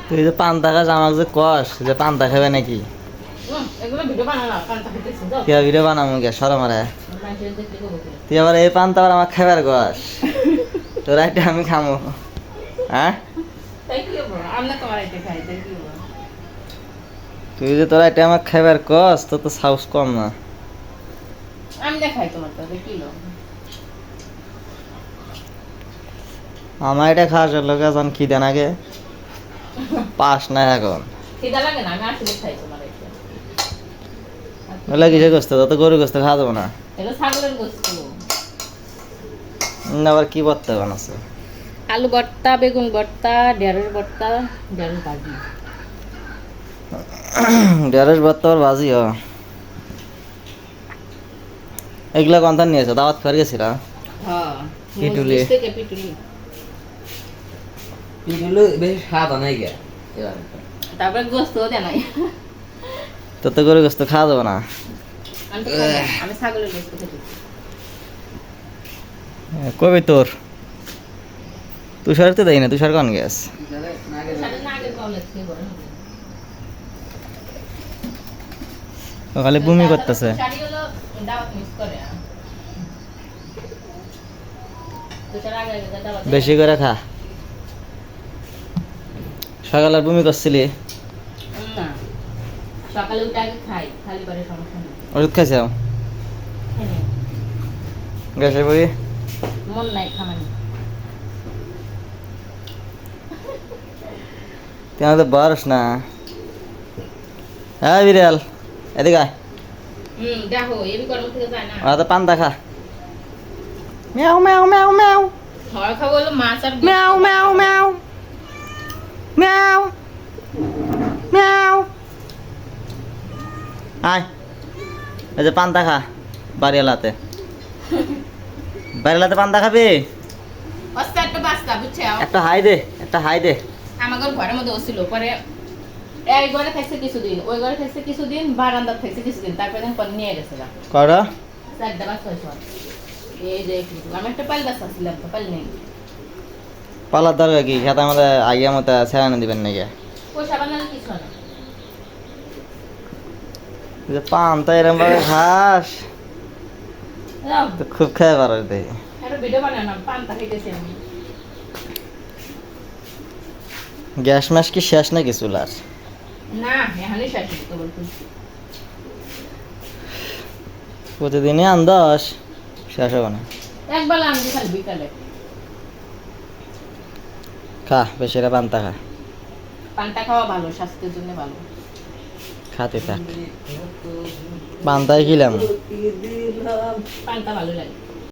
তুই যে পান্তা খাস আমাকে যে কস যে পান্তা খাবে নাকি ভিডিও বানাবো কে সরম রে তুই আবার এই পান্তা আবার আমার খাবার কস তোরা একটা আমি খামো হ্যাঁ তুই যে তোরা এটা আমার খাবার কস তো তো সাহস কম না আমি দেখাই তোমার তো কিলো আমার এটা খাস লোক এখন কি দেন আগে পাস না এখন খিদা লাগে না আমি আসলে খাই তোমার এটা বলে কিসে গোস্ত তত গরু গোস্ত খাওয়া যাবো না এটা ছাগলের গোশত আবার কি ভর্তা বানাচ্ছে আলু ভর্তা বেগুন ভর্তা ঢেঁড়স ভর্তা ঢেঁড়স ভাজি ঢেঁড়স ভর্তা আর ভাজি হ এগুলা কন্থান নিয়েছো দাওয়াত করে গেছিলা হ্যাঁ পিটুলি। পিটুলি পিটুলু বেশ স্বাদ নাই গে তারপরে গোশত দেয় নাই তত গরু গোস্ত খাওয়া যাবো না আমি তো খাই না, আমি ছাগলের গোশত খেতে কবে তোর তুষার তো দেয় না তুষার কন গ্যাস সাথে না আগে কলেজ কি করে খালি বমি করতেছে শাড়ি হলো দাওয়াত মিস করে তুষার আগে আগে দাওয়াত বেশি করে খা সকালে বমি করছিলি না সকালে উঠে আগে খাই খালি পরে সমস্যা নেই ওষুধ খাইছ গ্যাসের বড়ি মন নাই খামানি তুই আমাদের বরস না হ্যাঁ বিড়াল এদিকে আয় দেখো এমনি কর্ম থেকে যায় না ওরা তো পান্তা খা ম্যাও ম্যাও ম্যাও ম্যাও খাওয়া খাওয়া হলো মাছ আর ম্যাও ম্যাও ম্যাও ম্যাও ম্যাও আয় এই যে পান্তা খা বাড়িওয়ালাতে বাড়িওয়ালাতে পান্তা খাবি অস্তে একটা বাস্তা বুঝছে একটা হাই দে একটা হাই দে আমাদের ঘরের মধ্যে ছিল পরে এই ঘরে খাইছে কিছুদিন ওই ঘরে খাইছে কিছুদিন বারান্দার খাইছে কিছুদিন তারপরে পরে নিয়ে গেছে করা চারটা বাচ্চা হয়েছে এই যে আমি একটা পাল বাচ্চা ছিলাম তো পাল নেই পালার দরকার কি খেতে আমাদের আগের মতো ছেড়ানো দিবেন নাকি পয়সা বানালে কিছু না তুই যে পান্তা এরম ভাবে খাস তো খুব খেয়ে পারো দেখি একটা ভিডিও বানালাম পান্তা খাইতেছি আমি গ্যাস ম্যাস কি শেষ নাকি চুলার না এখানে শেষ তো বলতে প্রতিদিনই আন্দাজ শেষ হবে না একবেলা আমি খালি বিকালে খা বেশিরা পান্তা খা পান্তা খাওয়া ভালো স্বাস্থ্যের জন্য ভালো খাতে থাক পান্তাই খিলাম পান্তা ভালো লাগে